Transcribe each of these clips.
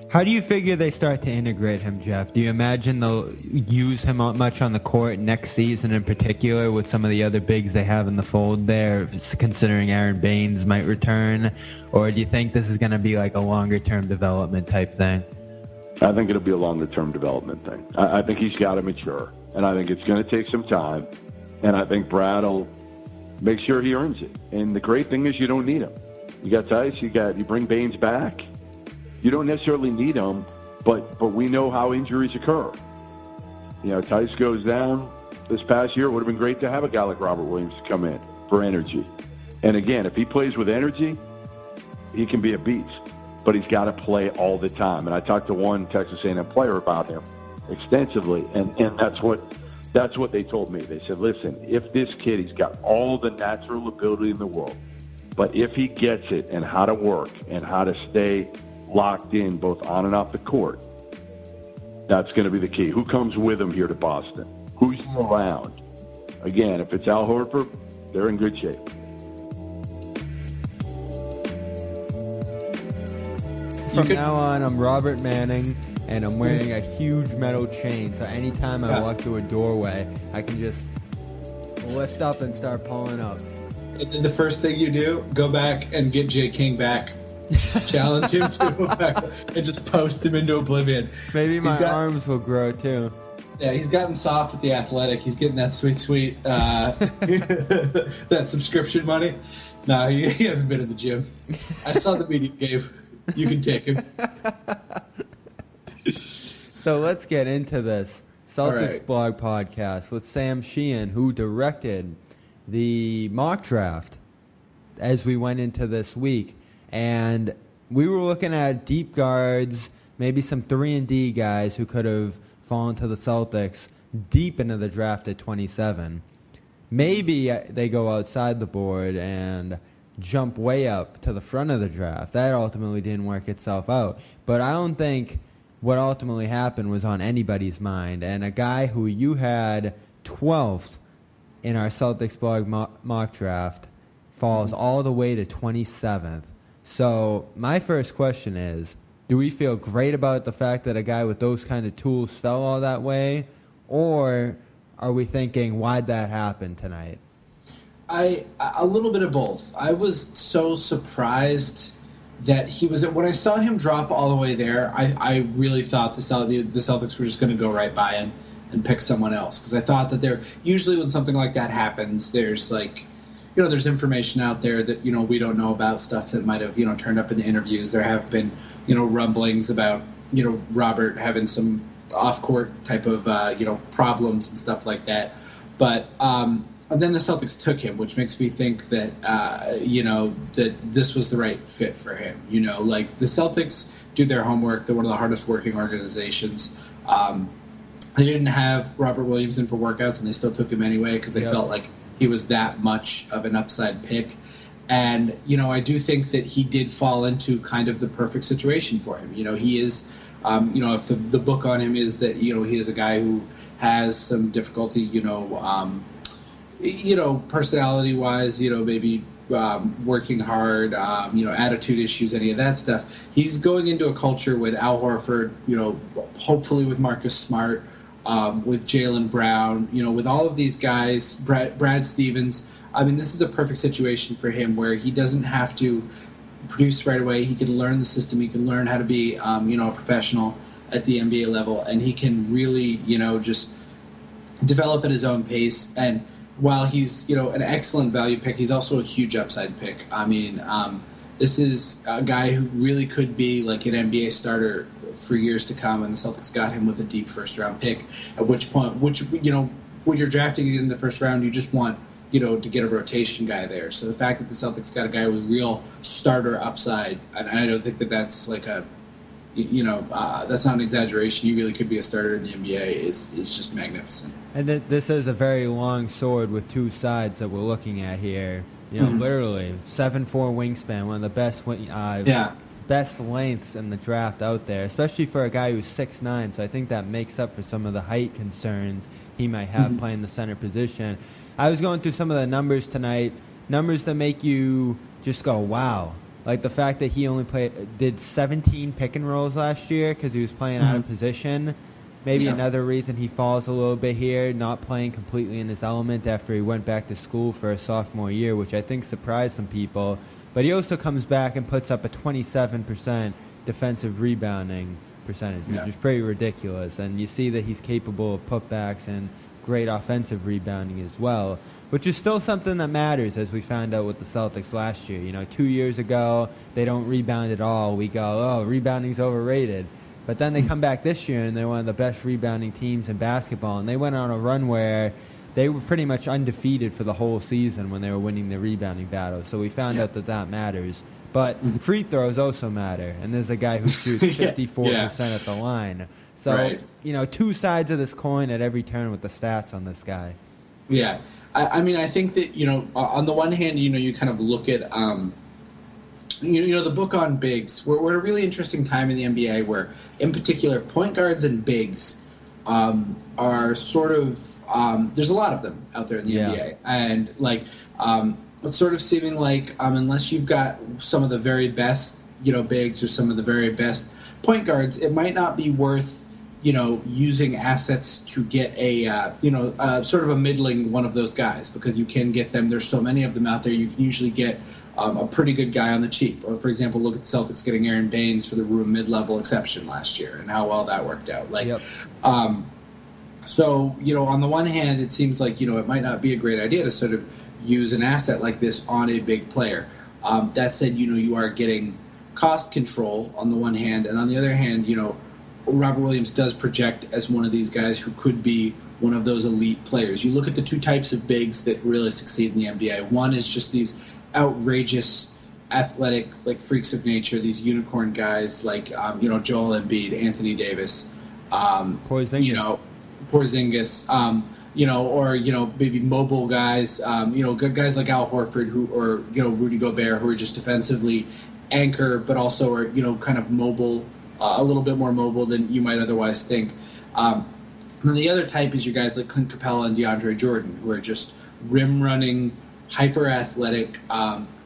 How do you figure they start to integrate him, Jeff? Do you imagine they'll use him much on the court next season in particular with some of the other bigs they have in the fold there, considering Aron Baynes might return? Or do you think this is going to be like a longer-term development type thing? I think it'll be a longer-term development thing. I think he's got to mature, and I think it's going to take some time, and I think Brad will make sure he earns it. And the great thing is you don't need him. You got Tice, you bring Baynes back. You don't necessarily need him, but we know how injuries occur. You know, Tice goes down this past year. It would have been great to have a guy like Robert Williams come in for energy. And again, if he plays with energy, he can be a beast. But he's got to play all the time. And I talked to one Texas A&M player about him extensively, and that's what they told me. They said, listen, if this kid, he's got all the natural ability in the world, but if he gets it and how to work and how to stay locked in both on and off the court, that's going to be the key. Who comes with him here to Boston? Who's around? Again, if it's Al Horford, they're in good shape. From now on, I'm Robert Manning, and I'm wearing a huge metal chain, so anytime I walk through a doorway, I can just lift up and start pulling up. And then the first thing you do, go back and get Jay King back. Challenge him to and just post him into oblivion. Maybe my arms will grow too. Yeah, he's gotten soft with the Athletic. He's getting that sweet that subscription money. No, he hasn't been in the gym. I saw the media gave. You can take him. So let's get into this Celtics Blog podcast with Sam Sheehan, who directed the mock draft as we went into this week. And we were looking at deep guards, maybe some 3-and-D guys who could have fallen to the Celtics deep into the draft at 27. Maybe they go outside the board and jump way up to the front of the draft. That ultimately didn't work itself out. But I don't think what ultimately happened was on anybody's mind. And a guy who you had 12th in our Celtics Blog mock draft falls all the way to 27th. So my first question is, do we feel great about the fact that a guy with those kind of tools fell all that way? Or are we thinking, why'd that happen tonight? A little bit of both. I was so surprised that he was – when I saw him drop all the way there, I really thought the Celtics were just going to go right by him and pick someone else, because I thought that usually when something like that happens, there's like – there's information out there that, we don't know about, stuff that might have, turned up in the interviews. There have been, rumblings about, Robert having some off-court type of, problems and stuff like that. But and then the Celtics took him, which makes me think that, that this was the right fit for him. Like the Celtics do their homework. They're one of the hardest working organizations. They didn't have Robert Williams in for workouts, and they still took him anyway because they felt like he was that much of an upside pick. And, I do think that he did fall into kind of the perfect situation for him. He is, if the book on him is that, he is a guy who has some difficulty, personality-wise, maybe working hard, attitude issues, any of that stuff. He's going into a culture with Al Horford, hopefully with Marcus Smart, with Jaylen Brown, with all of these guys, Brad Stevens. I mean, this is a perfect situation for him where he doesn't have to produce right away. He can learn the system. He can learn how to be, a professional at the NBA level, and he can really, just develop at his own pace. And while he's, an excellent value pick, he's also a huge upside pick. I mean, this is a guy who really could be like an NBA starter for years to come, and the Celtics got him with a deep first-round pick, at which point, when you're drafting in the first round, you just want, to get a rotation guy there. So the fact that the Celtics got a guy with real starter upside, and I don't think that that's like a, that's not an exaggeration. He really could be a starter in the NBA. It's just magnificent. And this is a very long sword with two sides that we're looking at here. Literally 7'4" wingspan, one of the best best lengths in the draft out there, especially for a guy who's 6'9". So I think that makes up for some of the height concerns he might have playing the center position. I was going through some of the numbers tonight, numbers that make you just go, wow. Like the fact that he only did 17 pick and rolls last year because he was playing out of position. Maybe another reason he falls a little bit here, not playing completely in his element after he went back to school for a sophomore year, which I think surprised some people. But he also comes back and puts up a 27% defensive rebounding percentage, which is pretty ridiculous. And you see that he's capable of putbacks and great offensive rebounding as well, which is still something that matters, as we found out with the Celtics last year. 2 years ago, they don't rebound at all. We go, oh, rebounding's overrated. But then they come back this year, and they're one of the best rebounding teams in basketball. And they went on a run where they were pretty much undefeated for the whole season when they were winning the rebounding battle. So we found out that matters. But free throws also matter. And there's a guy who shoots 54% at the line. So, two sides of this coin at every turn with the stats on this guy. Yeah. I mean, I think that, on the one hand, you kind of look at, the book on bigs. We're at a really interesting time in the NBA where, in particular, point guards and bigs are sort of, there's a lot of them out there in the NBA. And, it's sort of seeming like unless you've got some of the very best, bigs or some of the very best point guards, it might not be worth using assets to get a, sort of a middling one of those guys, because you can get them. There's so many of them out there. You can usually get a pretty good guy on the cheap. Or, for example, look at the Celtics getting Aron Baynes for the room mid-level exception last year and how well that worked out. So, on the one hand, it seems like, it might not be a great idea to sort of use an asset like this on a big player. That said, you are getting cost control on the one hand, and on the other hand, Robert Williams does project as one of these guys who could be one of those elite players. You look at the two types of bigs that really succeed in the NBA. One is just these outrageous, athletic, freaks of nature, these unicorn guys like, Joel Embiid, Anthony Davis, Porzingis, or maybe mobile guys, guys like Al Horford or Rudy Gobert, who are just defensively anchor, but also are kind of mobile. A little bit more mobile than you might otherwise think. And then the other type is your guys like Clint Capella and DeAndre Jordan, who are just rim-running, hyper-athletic,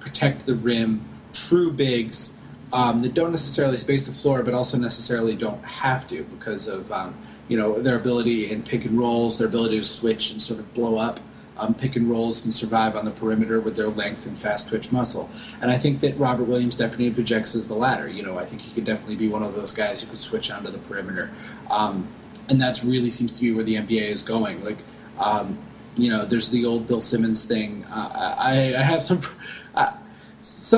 protect the rim, true bigs that don't necessarily space the floor, but also necessarily don't have to because of their ability in pick and rolls, their ability to switch and sort of blow up pick and rolls and survive on the perimeter with their length and fast twitch muscle. And I think that Robert Williams definitely projects as the latter. I think he could definitely be one of those guys who could switch onto the perimeter. And that's really seems to be where the NBA is going. There's the old Bill Simmons thing. I have some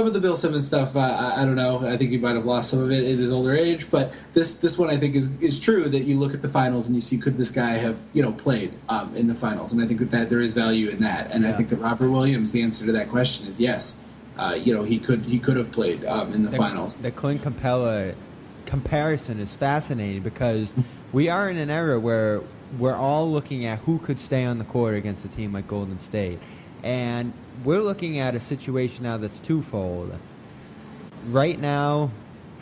of the Bill Simmons stuff, I don't know. I think he might have lost some of it in his older age. But this one I think is true, that you look at the finals and you see, could this guy have played in the finals? And I think that there is value in that. And I think that Robert Williams, the answer to that question is yes. He could have played in the finals. The Clint Capella comparison is fascinating because we are in an era where we're all looking at who could stay on the court against a team like Golden State. And we're looking at a situation now that's twofold. Right now,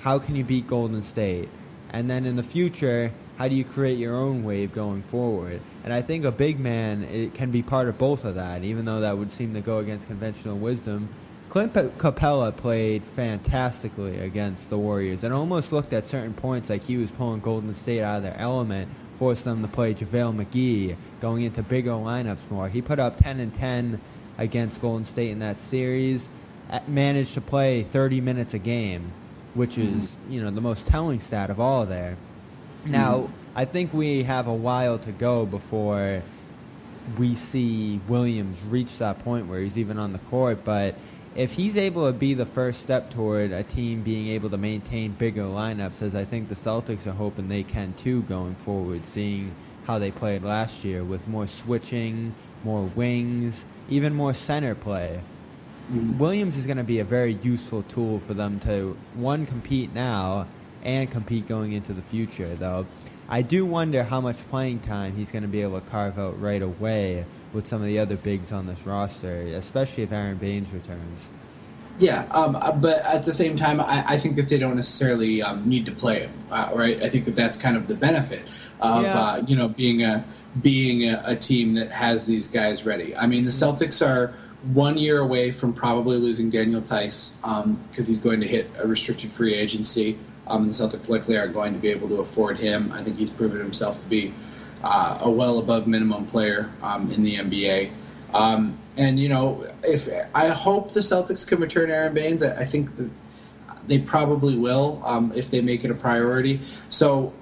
how can you beat Golden State? And then in the future, how do you create your own wave going forward? And I think a big man, it can be part of both of that, even though that would seem to go against conventional wisdom. Clint Capella played fantastically against the Warriors and almost looked at certain points like he was pulling Golden State out of their element, forced them to play JaVale McGee, going into bigger lineups more. He put up 10 and 10 against Golden State in that series, managed to play 30 minutes a game, which is, the most telling stat of all there. Now, I think we have a while to go before we see Williams reach that point where he's even on the court, but if he's able to be the first step toward a team being able to maintain bigger lineups, as I think the Celtics are hoping they can too going forward, seeing how they played last year with more switching, more wings, even more center play. Williams is going to be a very useful tool for them to, one, compete now and compete going into the future, though. I do wonder how much playing time he's going to be able to carve out right away with some of the other bigs on this roster, especially if Aron Baynes returns. Yeah, but at the same time, I think that they don't necessarily need to play him, right? I think that that's kind of the benefit of being a team that has these guys ready. I mean, the Celtics are 1 year away from probably losing Daniel Tice because he's going to hit a restricted free agency. The Celtics likely aren't going to be able to afford him. I think he's proven himself to be a well above minimum player in the NBA. And, if I hope the Celtics can return Aron Baynes, I think that they probably will if they make it a priority. So,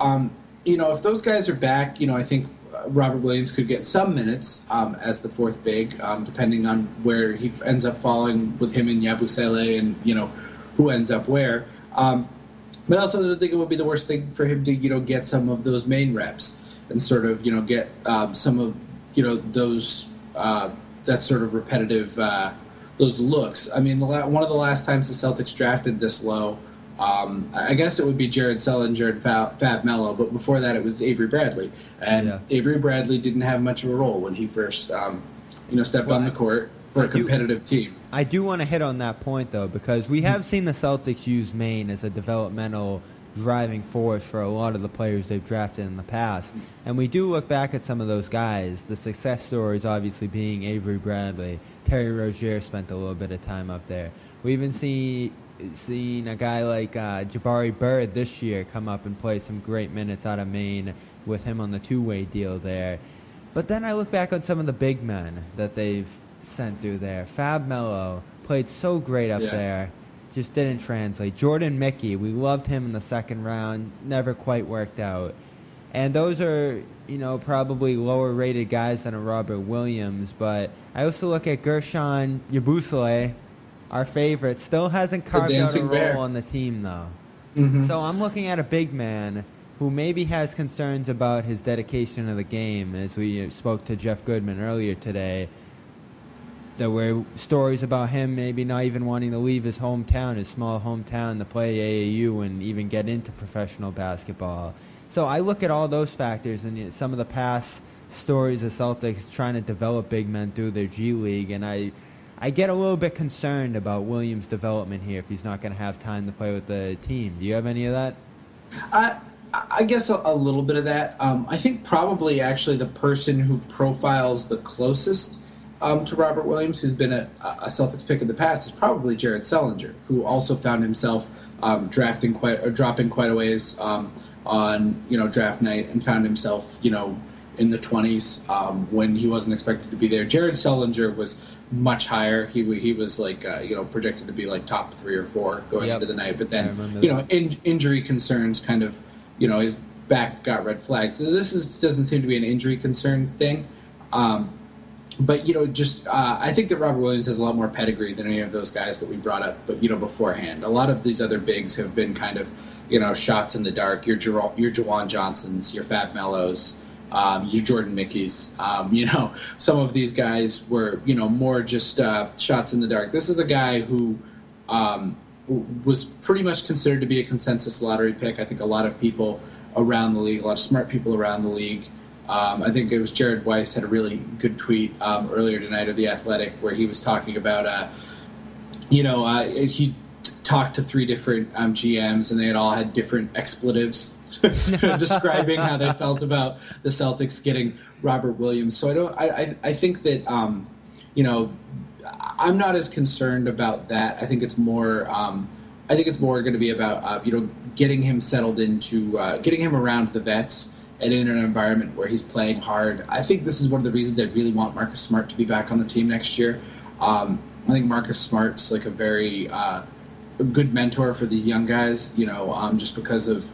if those guys are back, I think Robert Williams could get some minutes as the fourth big, depending on where he ends up falling with him and Yabusele and, who ends up where. But I also don't think it would be the worst thing for him to, get some of those main reps and sort of, get some of, those that sort of repetitive those looks. I mean, one of the last times the Celtics drafted this low, I guess it would be Jared Sullinger and Fab Melo, but before that it was Avery Bradley. And Avery Bradley didn't have much of a role when he first, stepped on the court for a competitive team. I do want to hit on that point, though, because we have seen the Celtics use Maine as a developmental driving force for a lot of the players they've drafted in the past. And we do look back at some of those guys, the success stories obviously being Avery Bradley. Terry Rozier spent a little bit of time up there. We even seen a guy like Jabari Bird this year come up and play some great minutes out of Maine with him on the two-way deal there. But then I look back on some of the big men that they've sent through there. Fab Melo played so great up there, just didn't translate. Jordan Mickey, we loved him in the second round, never quite worked out. And those are, probably lower-rated guys than a Robert Williams, but I also look at Gershon Yabusele, our favorite, still hasn't carved out a role on the team, though. Mm-hmm. So I'm looking at a big man who maybe has concerns about his dedication to the game, as we spoke to Jeff Goodman earlier today. There were stories about him maybe not even wanting to leave his hometown, his small hometown, to play AAU and even get into professional basketball. So I look at all those factors and some of the past stories of Celtics trying to develop big men through their G League, and I get a little bit concerned about Williams' development here if he's not going to have time to play with the team. Do you have any of that? I guess a little bit of that. I think probably actually the person who profiles the closest to Robert Williams, who's been a Celtics pick in the past, is probably Jared Sullinger, who also found himself dropping quite a ways on draft night and found himself in the 20s when he wasn't expected to be there. Jared Sullinger was much higher. He was like projected to be like top 3 or 4 going into the night, but then injury concerns kind of his back got red flags. So this doesn't seem to be an injury concern thing. But I think that Robert Williams has a lot more pedigree than any of those guys that we brought up. But beforehand, a lot of these other bigs have been kind of shots in the dark. Your Jawan Johnsons, your Fab Mellos, your Jordan Mickeys. Some of these guys were more just shots in the dark. This is a guy who was pretty much considered to be a consensus lottery pick. I think a lot of people around the league, a lot of smart people around the league. I think it was Jared Weiss had a really good tweet earlier tonight of The Athletic where he was talking about, he talked to 3 different GMs and they had all had different expletives describing how they felt about the Celtics getting Robert Williams. So I think that, I'm not as concerned about that. I think it's more going to be about, getting him settled into, getting him around the vets and in an environment where he's playing hard. I think this is one of the reasons they really want Marcus Smart to be back on the team next year. I think Marcus Smart's like a very good mentor for these young guys, just because of,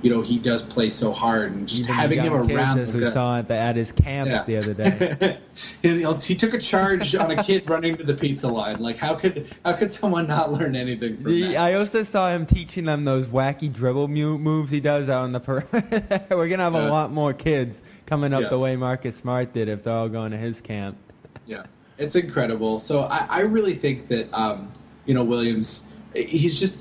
he does play so hard and just having him around. As we saw at his camp the other day. He took a charge on a kid running to the pizza line. Like, how could someone not learn anything from that? I also saw him teaching them those wacky dribble moves he does out on the perimeter. We're going to have a lot more kids coming up the way Marcus Smart did if they're all going to his camp. Yeah, it's incredible. So I really think that, Williams, he's just...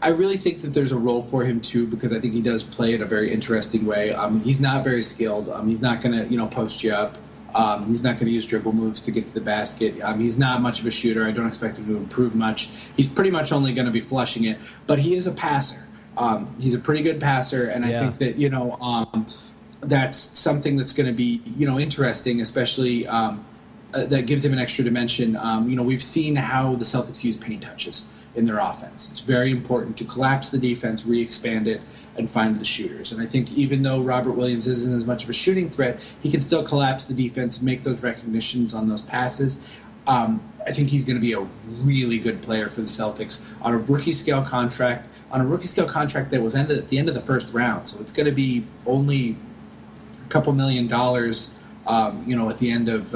I really think that there's a role for him, too, because I think he does play in a very interesting way. He's not very skilled. He's not going to, post you up. He's not going to use dribble moves to get to the basket. He's not much of a shooter. I don't expect him to improve much. He's pretty much only going to be flushing it. But he is a passer. He's a pretty good passer, and I think that, that's something that's going to be, interesting, especially, that gives him an extra dimension. We've seen how the Celtics use penny touches in their offense. It's very important to collapse the defense, re-expand it, and find the shooters. And I think even though Robert Williams isn't as much of a shooting threat, he can still collapse the defense, make those recognitions on those passes. I think he's going to be a really good player for the Celtics on a rookie scale contract, that was ended at the end of the first round. So it's going to be only a couple $1 million, at the end of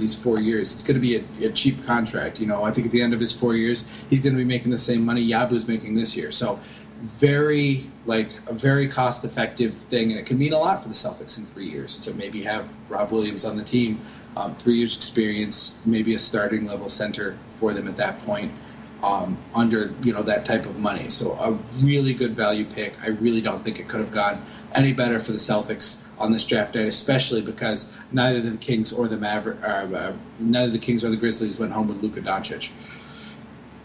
these 4 years. It's going to be a cheap contract. I think at the end of his 4 years, he's going to be making the same money Yabu's making this year. So a very cost-effective thing, and it can mean a lot for the Celtics in 3 years to maybe have Rob Williams on the team. 3 years experience, maybe a starting level center for them at that point, under that type of money. So a really good value pick. I really don't think it could have gone any better for the Celtics on this draft day, especially because neither the Kings or the Grizzlies went home with Luka Doncic.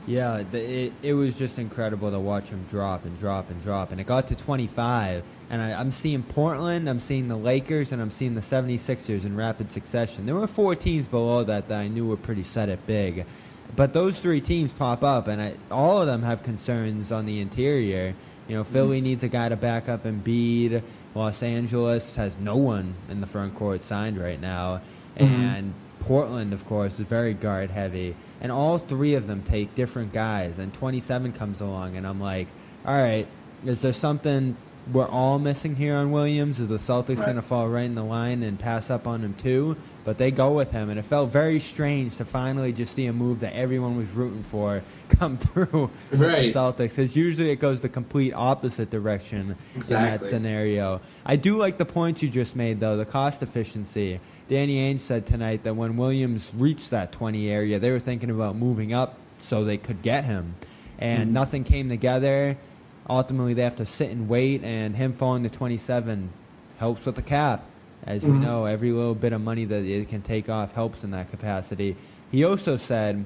Yeah, it was just incredible to watch him drop and drop and drop. And it got to 25, and I'm seeing Portland, I'm seeing the Lakers, and I'm seeing the 76ers in rapid succession. There were 4 teams below that I knew were pretty set at big. But those 3 teams pop up, and all of them have concerns on the interior. Philly needs a guy to back up Embiid. Los Angeles has no one in the front court signed right now. And Portland, of course, is very guard heavy. And all 3 of them take different guys. And 27 comes along, and I'm like, all right, is there something we're all missing here on Williams? Is the Celtics going to fall right in the line and pass up on him too? But they go with him, and it felt very strange to finally just see a move that everyone was rooting for come through with the Celtics. Because usually it goes the complete opposite direction in that scenario. I do like the points you just made, though, the cost efficiency. Danny Ainge said tonight that when Williams reached that 20 area, they were thinking about moving up so they could get him. And nothing came together. Ultimately, they have to sit and wait, and him falling to 27 helps with the cap. As we know, every little bit of money that it can take off helps in that capacity. He also said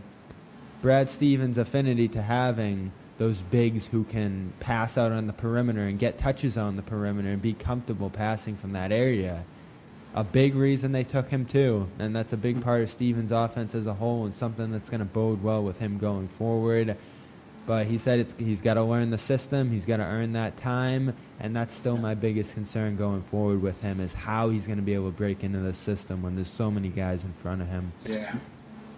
Brad Stevens' affinity to having those bigs who can pass out on the perimeter and get touches on the perimeter and be comfortable passing from that area. A big reason they took him too, and that's a big part of Stevens' offense as a whole and something that's going to bode well with him going forward. But he said he's got to learn the system, he's got to earn that time, and that's still my biggest concern going forward with him is how he's going to be able to break into the system when there's so many guys in front of him. Yeah.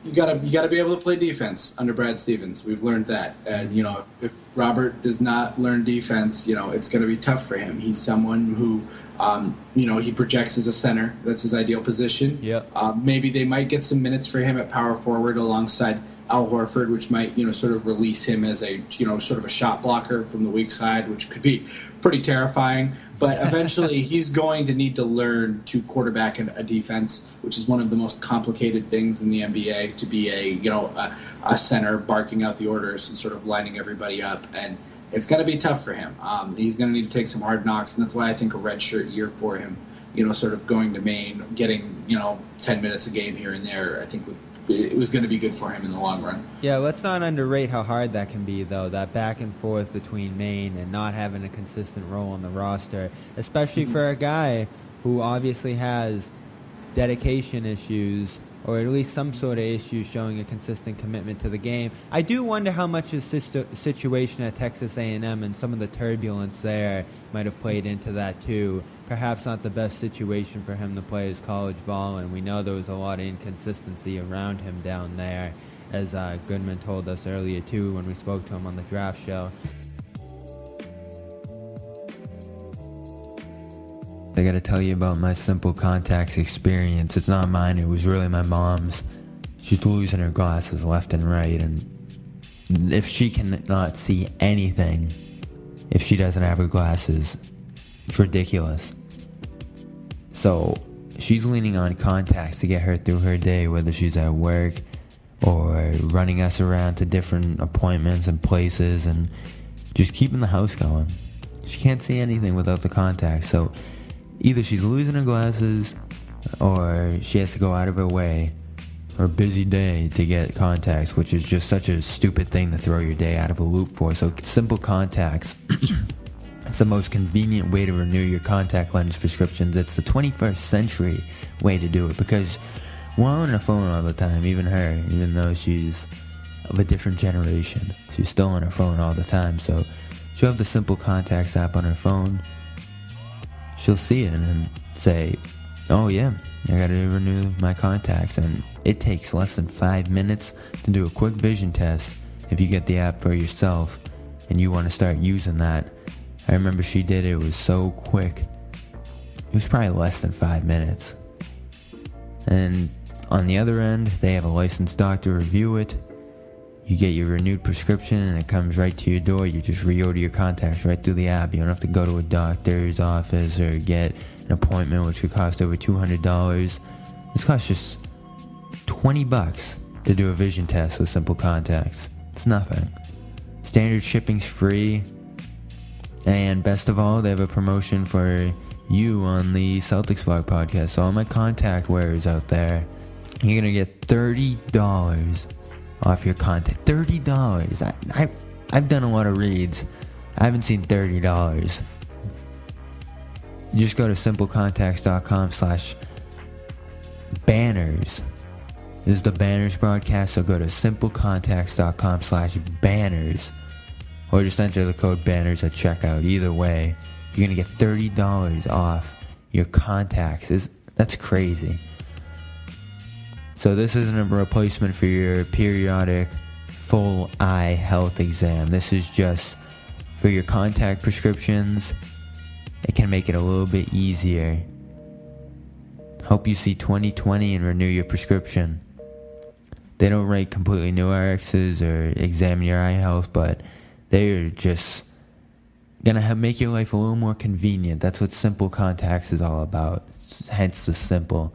You gotta be able to play defense under Brad Stevens. We've learned that, and if Robert does not learn defense, it's going to be tough for him. He's someone who, he projects as a center. That's his ideal position. Yep. Maybe they might get some minutes for him at power forward alongside Al Horford, which might sort of release him as a sort of a shot blocker from the weak side, which could be pretty terrifying. But eventually, he's going to need to learn to quarterback a defense, which is one of the most complicated things in the NBA. To be a center barking out the orders and sort of lining everybody up, and it's going to be tough for him. He's going to need to take some hard knocks, and that's why I think a redshirt year for him, sort of going to Maine, getting 10 minutes a game here and there, I think it was going to be good for him in the long run. Yeah, let's not underrate how hard that can be, though, that back and forth between Maine and not having a consistent role on the roster, especially for a guy who obviously has dedication issues or at least some sort of issues showing a consistent commitment to the game. I do wonder how much his situation at Texas A&M and some of the turbulence there might have played into that, too. Perhaps not the best situation for him to play his college ball, and we know there was a lot of inconsistency around him down there, as Goodman told us earlier, too, when we spoke to him on the draft show. I got to tell you about my simple contacts experience. It's not mine, it was really my mom's. She's losing her glasses left and right, and if she cannot see anything, if she doesn't have her glasses, it's ridiculous. So she's leaning on contacts to get her through her day, whether she's at work or running us around to different appointments and places and just keeping the house going. She can't see anything without the contacts, so either she's losing her glasses or she has to go out of her way, her busy day, to get contacts, which is just such a stupid thing to throw your day out of a loop for. So simple contacts. It's the most convenient way to renew your contact lens prescriptions. It's the 21st century way to do it, because We're on her phone all the time, even her, even though she's of a different generation. She's still on her phone all the time, so she'll have the Simple Contacts app on her phone. She'll see it and say, oh yeah, I gotta renew my contacts, and it takes less than 5 minutes to do a quick vision test if you get the app for yourself and you want to start using that. I remember she did it. It was so quick. It was probably less than 5 minutes. And on the other end, they have a licensed doctor review it. You get your renewed prescription and it comes right to your door. You just reorder your contacts right through the app. You don't have to go to a doctor's office or get an appointment, which could cost over $200. This costs just $20 to do a vision test with Simple Contacts. It's nothing. Standard shipping's free. And best of all, they have a promotion for you on the CelticsBlog podcast. So all my contact wearers out there, you're going to get $30 off your contact. $30. I've done a lot of reads. I haven't seen $30. You just go to simplecontacts.com/banners. This is the Banners broadcast, so go to simplecontacts.com/banners. Or just enter the code BANNERS at checkout. Either way, you're going to get $30 off your contacts. That's crazy. So this isn't a replacement for your periodic full eye health exam. This is just for your contact prescriptions. It can make it a little bit easier. Hope you see 20/20 and renew your prescription. They don't write completely new RXs or examine your eye health, but they're just gonna make your life a little more convenient. That's what Simple Contacts is all about. Hence the simple.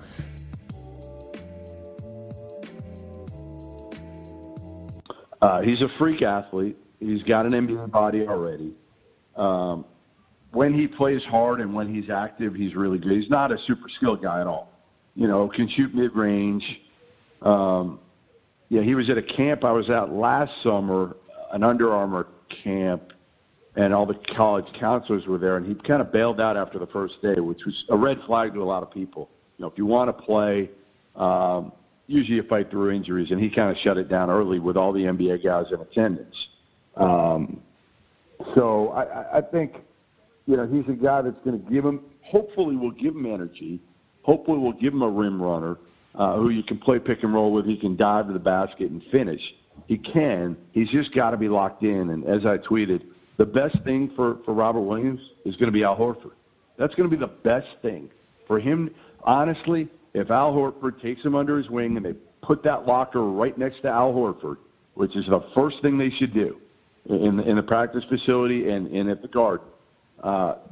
He's a freak athlete. He's got an NBA body already. When he plays hard and when he's active, he's really good. He's not a super skilled guy at all. Can shoot mid-range. He was at a camp I was at last summer, an Under Armour camp, and all the college counselors were there, and he kind of bailed out after the first day, which was a red flag to a lot of people. If you want to play, usually you fight through injuries, and he kind of shut it down early with all the NBA guys in attendance. So I think, he's a guy that's going to hopefully will give him energy, hopefully will give him a rim runner who you can play pick and roll with. He can dive to the basket and finish. He can. He's just got to be locked in. And as I tweeted, the best thing for Robert Williams is going to be Al Horford. That's going to be the best thing for him. Honestly, if Al Horford takes him under his wing and they put that locker right next to Al Horford, which is the first thing they should do in the practice facility and at the Garden,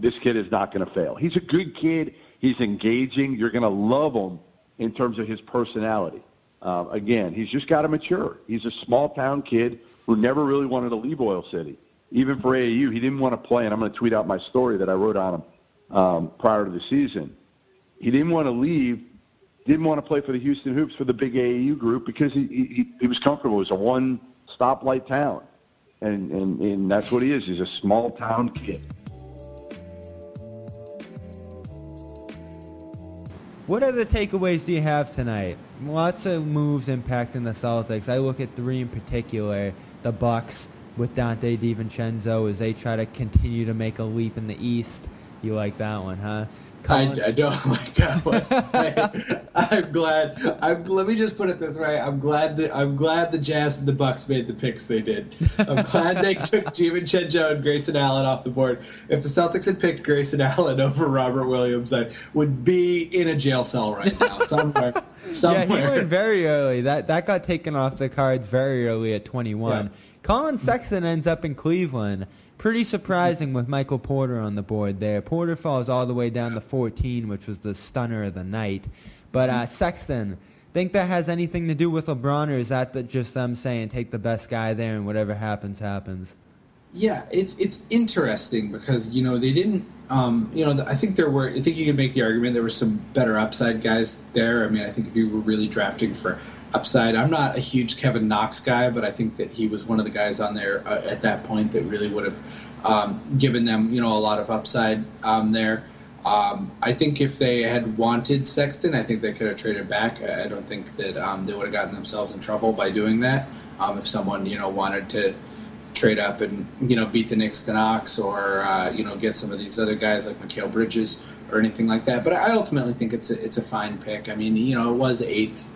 this kid is not going to fail. He's a good kid. He's engaging. You're going to love him in terms of his personality. Again, he's just got to mature. He's a small-town kid who never really wanted to leave Oil City. Even for AAU, he didn't want to play, and I'm going to tweet out my story that I wrote on him prior to the season. He didn't want to leave, didn't want to play for the Houston Hoops for the big AAU group because he was comfortable. It was a one-stoplight town, and that's what he is. He's a small-town kid. What other takeaways do you have tonight? Lots of moves impacting the Celtics. I look at three in particular. The Bucks with Dante DiVincenzo as they try to continue to make a leap in the East. You like that one, huh? I don't like that one. I'm glad. Let me just put it this way. I'm glad the Jazz and the Bucks made the picks they did. I'm glad they took DiVincenzo and Grayson Allen off the board. If the Celtics had picked Grayson Allen over Robert Williams, I would be in a jail cell right now somewhere. Yeah, he went very early. That got taken off the cards very early at 21. Yeah. Colin Sexton ends up in Cleveland. Pretty surprising with Michael Porter on the board there. Porter falls all the way down to 14, which was the stunner of the night. But Sexton, think that has anything to do with LeBron, or is that just them saying take the best guy there and whatever happens, happens? Yeah, it's interesting because, they didn't, I think you could make the argument there were some better upside guys there. I mean, I think if you were really drafting for upside, I'm not a huge Kevin Knox guy, but I think that he was one of the guys on there at that point that really would have given them, a lot of upside there. I think if they had wanted Sexton, I think they could have traded back. I don't think that they would have gotten themselves in trouble by doing that. If someone, wanted to trade up and, beat the Knicks, the Knox, or, get some of these other guys like Mikal Bridges or anything like that. But I ultimately think it's a fine pick. I mean, it was 8th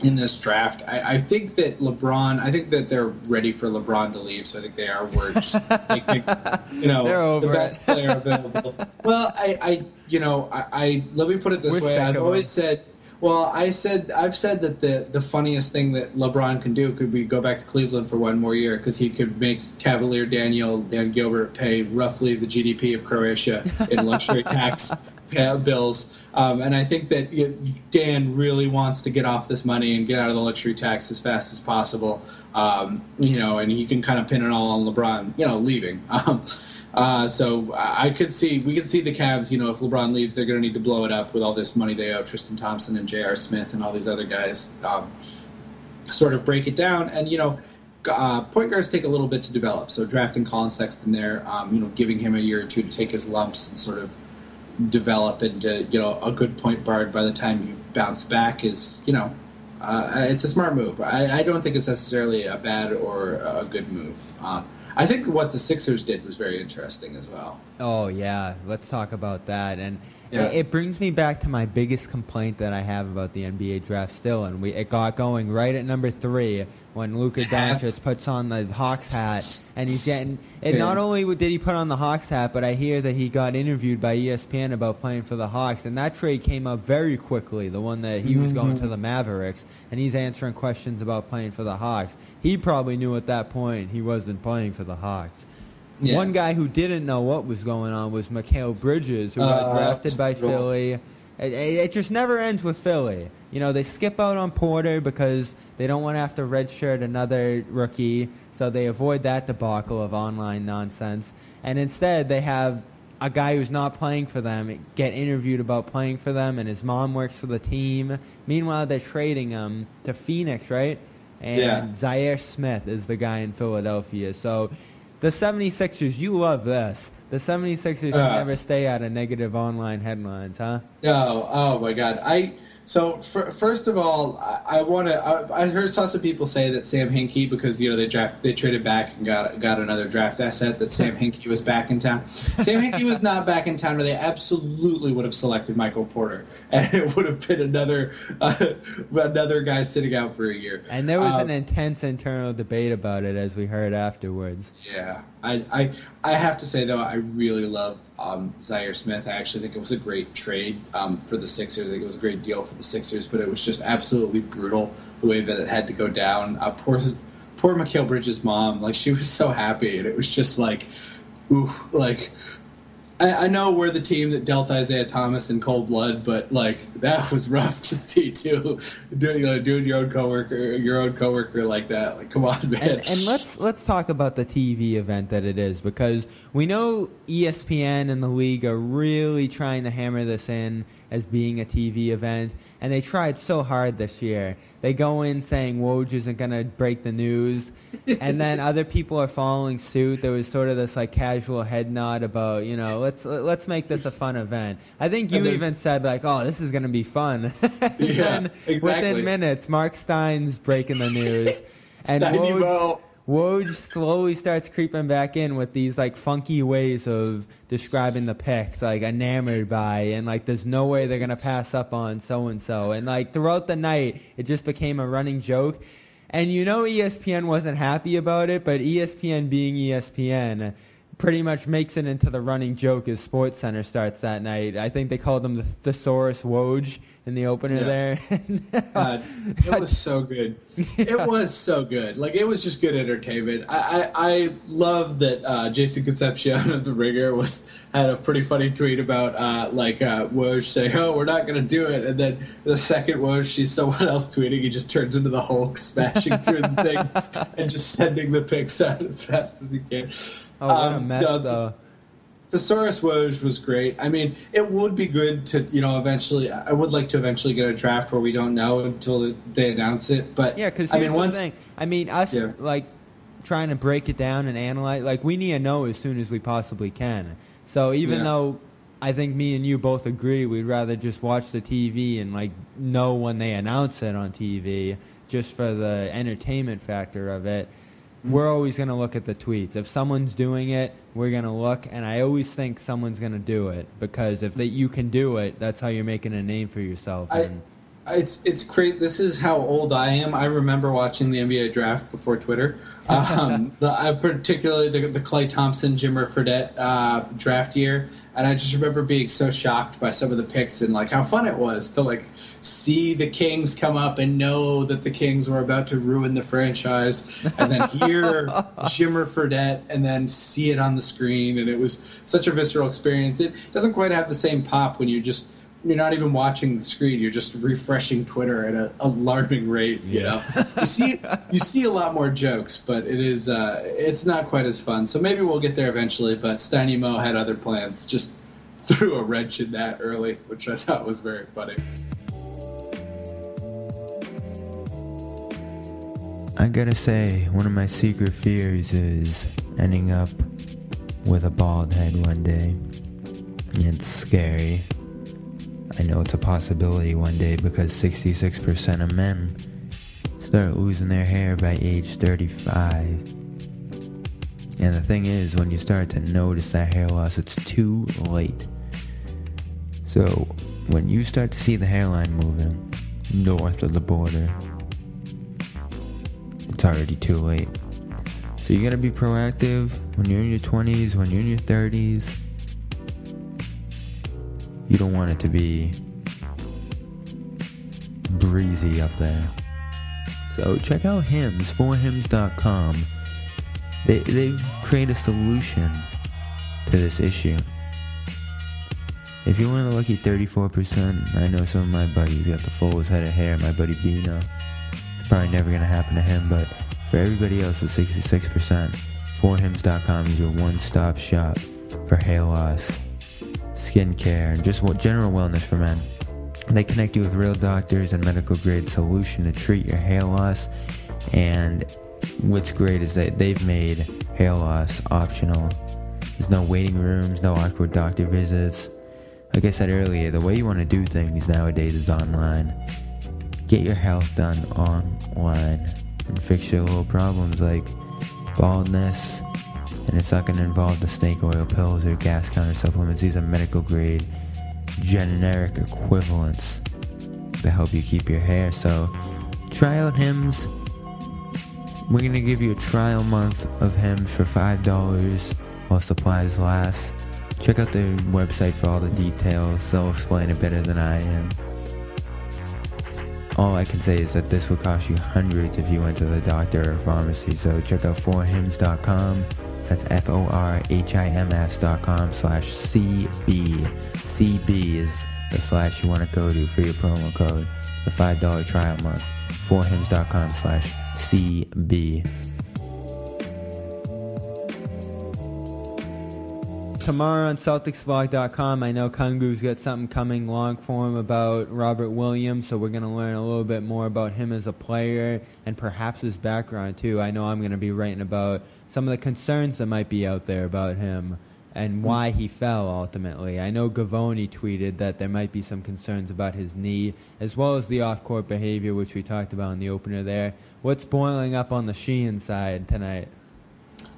in this draft. I think that I think that they're ready for LeBron to leave, so I think they are worth just the best player available. Well, I let me put it this way. I've always said, I've said that the funniest thing that LeBron can do could be go back to Cleveland for one more year, because he could make Cavalier Dan Gilbert pay roughly the GDP of Croatia in luxury tax bills. And I think that Dan really wants to get off this money and get out of the luxury tax as fast as possible. And he can kind of pin it all on LeBron, leaving. So we could see the Cavs, if LeBron leaves, they're going to need to blow it up with all this money they owe Tristan Thompson and J.R. Smith and all these other guys, sort of break it down. And, point guards take a little bit to develop. So drafting Colin Sexton there, giving him a year or two to take his lumps and sort of develop into, a good point guard by the time you bounce back is, it's a smart move. I don't think it's necessarily a bad or a good move. I think what the Sixers did was very interesting as well. Oh, yeah. Let's talk about that. And it brings me back to my biggest complaint that I have about the NBA draft still. And it got going right at number 3 when Luka Doncic puts on the Hawks hat. And he's getting – and not only did he put on the Hawks hat, but I hear that he got interviewed by ESPN about playing for the Hawks. And that trade came up very quickly, the one that he was going to the Mavericks. And he's answering questions about playing for the Hawks. He probably knew at that point he wasn't playing for the Hawks. Yeah. One guy who didn't know what was going on was Mikal Bridges, who got drafted by Philly. It just never ends with Philly. They skip out on Porter because they don't want to have to redshirt another rookie, so they avoid that debacle of online nonsense. And instead, they have a guy who's not playing for them get interviewed about playing for them, and his mom works for the team. Meanwhile, they're trading him to Phoenix, right? And Zaire Smith is the guy in Philadelphia. So the 76ers, you love this. The 76ers can never stay out of negative online headlines, huh? No. Oh, my God. First of all, I saw some people say that Sam Hinkie, because they traded back and got another draft asset, that Sam Hinkie was back in town. Sam Hinkie was not back in town, or they absolutely would have selected Michael Porter, and it would have been another guy sitting out for a year. And there was an intense internal debate about it, as we heard afterwards. Yeah, I have to say though, I really love Zaire Smith. I actually think it was a great trade for the Sixers. I think it was a great deal for the Sixers, but it was just absolutely brutal the way that it had to go down. Poor Mikal Bridges' mom, she was so happy, and it was just ooh, I know we're the team that dealt Isaiah Thomas in cold blood, but that was rough to see too. Doing your own coworker like that. Come on, man. And let's talk about the TV event that it is, because we know ESPN and the league are really trying to hammer this in as being a TV event, and they tried so hard this year. They go in saying Woj isn't going to break the news, and then other people are following suit. There was sort of this casual head nod about, let's make this a fun event. I think you even said oh, this is going to be fun. Yeah, exactly. Within minutes, Mark Stein's breaking the news, and Woj slowly starts creeping back in with these funky ways of describing the picks, enamored by, and there's no way they're gonna pass up on so and so, and throughout the night it just became a running joke. And ESPN wasn't happy about it, but ESPN being ESPN pretty much makes it into the running joke as SportsCenter starts that night. I think they called them the Thesaurus Woj in the opener there. God, it was so good. It was so good. It was just good entertainment. I love that Jason Concepcion of The Ringer had a pretty funny tweet about Woj saying, "Oh, we're not going to do it," and then the second Woj sees someone else tweeting, he just turns into the Hulk, smashing through the things and just sending the pics out as fast as he can. Oh, what a mess, though. Thesaurus Woj was great. I mean, it would be good to, eventually. I would like to eventually get a draft where we don't know until they announce it. But yeah, because here's the thing. I mean, us trying to break it down and analyze. We need to know as soon as we possibly can. So even though I think me and you both agree we'd rather just watch the TV and like know when they announce it on TV, just for the entertainment factor of it. We're always going to look at the tweets. If someone's doing it, we're going to look, and I always think someone's going to do it, because if you can do it, that's how you're making a name for yourself. It's great. This is how old I am. I remember watching the NBA draft before Twitter. Particularly the Klay Thompson, Jimmer Fredette draft year, and I just remember being so shocked by some of the picks and like how fun it was to like see the Kings come up and know that the Kings were about to ruin the franchise, and then hear Jimmer Fredette and then see it on the screen, and it was such a visceral experience. It doesn't quite have the same pop when you're not even watching the screen. You're just refreshing Twitter at an alarming rate. You know, you see a lot more jokes, but it's not quite as fun. So maybe we'll get there eventually. But Steiny Mo had other plans. Just threw a wrench in that early, which I thought was very funny. I gotta say, one of my secret fears is ending up with a bald head one day. It's scary. I know it's a possibility one day because 66% of men start losing their hair by age 35. And the thing is, when you start to notice that hair loss, it's too late. So, when you start to see the hairline moving north of the border, it's already too late. So you gotta be proactive when you're in your 20s, when you're in your 30s. You don't want it to be breezy up there. So check out Hims, forhims.com. They've created a solution to this issue. If you're one of the lucky 34%, I know some of my buddies got the fullest head of hair. My buddy Bino. It's probably never going to happen to him, but for everybody else, the 66%, forhims.com is your one-stop shop for hair loss, skincare, and just general wellness for men. They connect you with real doctors and medical-grade solution to treat your hair loss. And what's great is that they've made hair loss optional. There's no waiting rooms, no awkward doctor visits. Like I said earlier, the way you want to do things nowadays is online. Get your health done online and fix your little problems like baldness. And it's not going to involve the snake oil pills or gas counter supplements. These are medical grade, generic equivalents to help you keep your hair. So try out Hims. We're going to give you a trial month of Hims for $5 while supplies last. Check out their website for all the details. They'll explain it better than I am. All I can say is that this would cost you hundreds if you went to the doctor or pharmacy. So check out forhims.com. That's forhims.com/CB. CB is the slash you want to go to for your promo code. The $5 trial month. forhims.com/CB. Tomorrow on CelticsBlog.com, I know Kungu's got something coming long form about Robert Williams, so we're going to learn a little bit more about him as a player and perhaps his background too. I know I'm going to be writing about some of the concerns that might be out there about him and why he fell ultimately. I know Gavoni tweeted that there might be some concerns about his knee, as well as the off-court behavior, which we talked about in the opener there. What's boiling up on the Sheehan side tonight?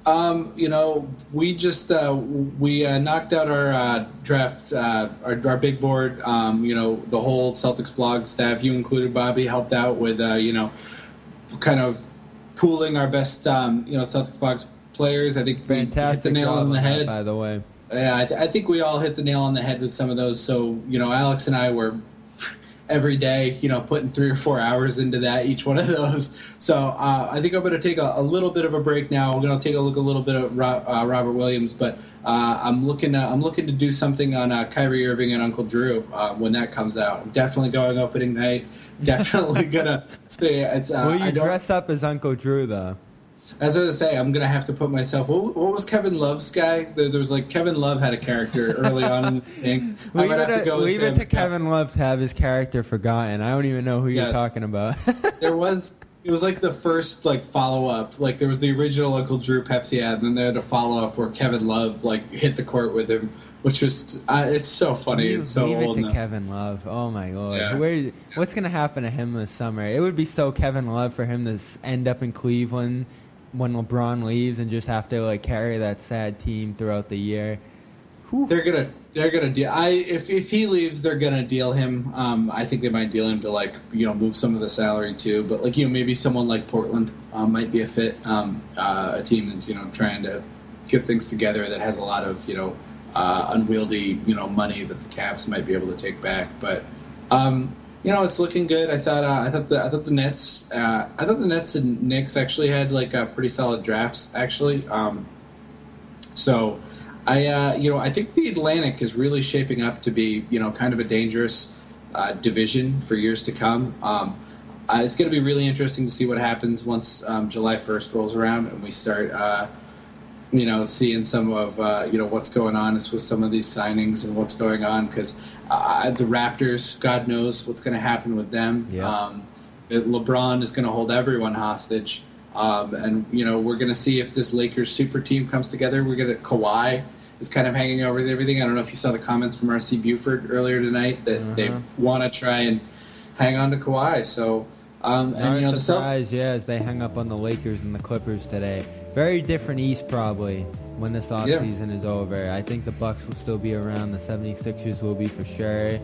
We just knocked out our draft, our big board. The whole Celtics blog staff, you included, Bobby, helped out with kind of pooling our best Celtics blog players. I think fantastic hit the nail on the head. That, by the way. Yeah, I think we all hit the nail on the head with some of those. So Alex and I were every day, putting 3 or 4 hours into that, each one of those. So I think I'm going to take a little bit of a break now. We're going to take a look a little bit at Robert Williams, but I'm looking to do something on Kyrie Irving and Uncle Drew when that comes out. I'm definitely going opening night. Definitely going to say it's. Will you dress up as Uncle Drew though? As I was going to say, I'm going to have to put myself... What was Kevin Love's guy? There was Kevin Love had a character early on in the thing. Leave it to Kevin Love to have his character forgotten. I don't even know who you're talking about. There was It was like the first follow up. Like there was the original Uncle Drew Pepsi ad, and then they had a follow up where Kevin Love hit the court with him, which was it's so funny. It's so old. Leave it to Kevin Love. Oh my Lord, yeah. What's gonna happen to him this summer? It would be so Kevin Love for him to end up in Cleveland when LeBron leaves and just have to carry that sad team throughout the year. Whew. They're gonna deal. If he leaves, they're gonna deal him. I think they might deal him to move some of the salary too. But maybe someone like Portland might be a fit. A team that's trying to get things together that has a lot of unwieldy money that the Cavs might be able to take back. But it's looking good. I thought the Nets and Knicks actually had pretty solid drafts actually. So. I think the Atlantic is really shaping up to be, kind of a dangerous division for years to come. It's going to be really interesting to see what happens once July 1st rolls around and we start, seeing some of, what's going on with some of these signings and what's going on. Because the Raptors, God knows what's going to happen with them. Yeah. LeBron is going to hold everyone hostage. And we're going to see if this Lakers super team comes together. We're going to Kawhi is kind of hanging over everything. I don't know if you saw the comments from R.C. Buford earlier tonight that they want to try and hang on to Kawhi. So, the surprise, as they hung up on the Lakers and the Clippers today. Very different East probably when this offseason is over. I think the Bucks will still be around. The 76ers will be for sure.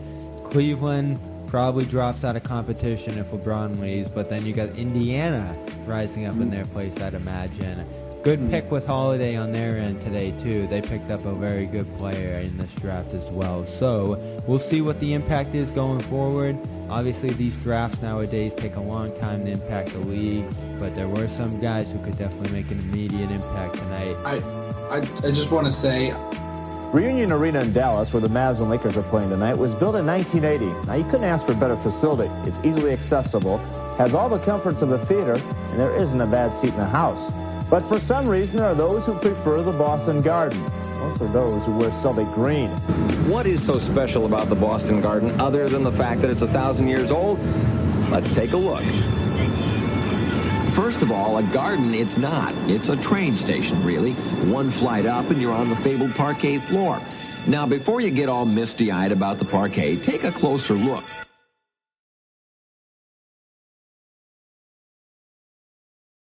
Cleveland probably drops out of competition if LeBron leaves, but then you got Indiana rising up in their place, I'd imagine. Good pick with Holiday on their end today, too. They picked up a very good player in this draft as well. So we'll see what the impact is going forward. Obviously, these drafts nowadays take a long time to impact the league, but there were some guys who could definitely make an immediate impact tonight. I just want to say... Reunion Arena in Dallas, where the Mavs and Lakers are playing tonight, was built in 1980. Now, you couldn't ask for a better facility. It's easily accessible, has all the comforts of a theater, and there isn't a bad seat in the house. But for some reason, there are those who prefer the Boston Garden. Most are those who wear Celtic green. What is so special about the Boston Garden other than the fact that it's 1,000 years old? Let's take a look. First of all, a garden it's not. It's a train station, really. One flight up and you're on the fabled parquet floor. Now, before you get all misty-eyed about the parquet, take a closer look.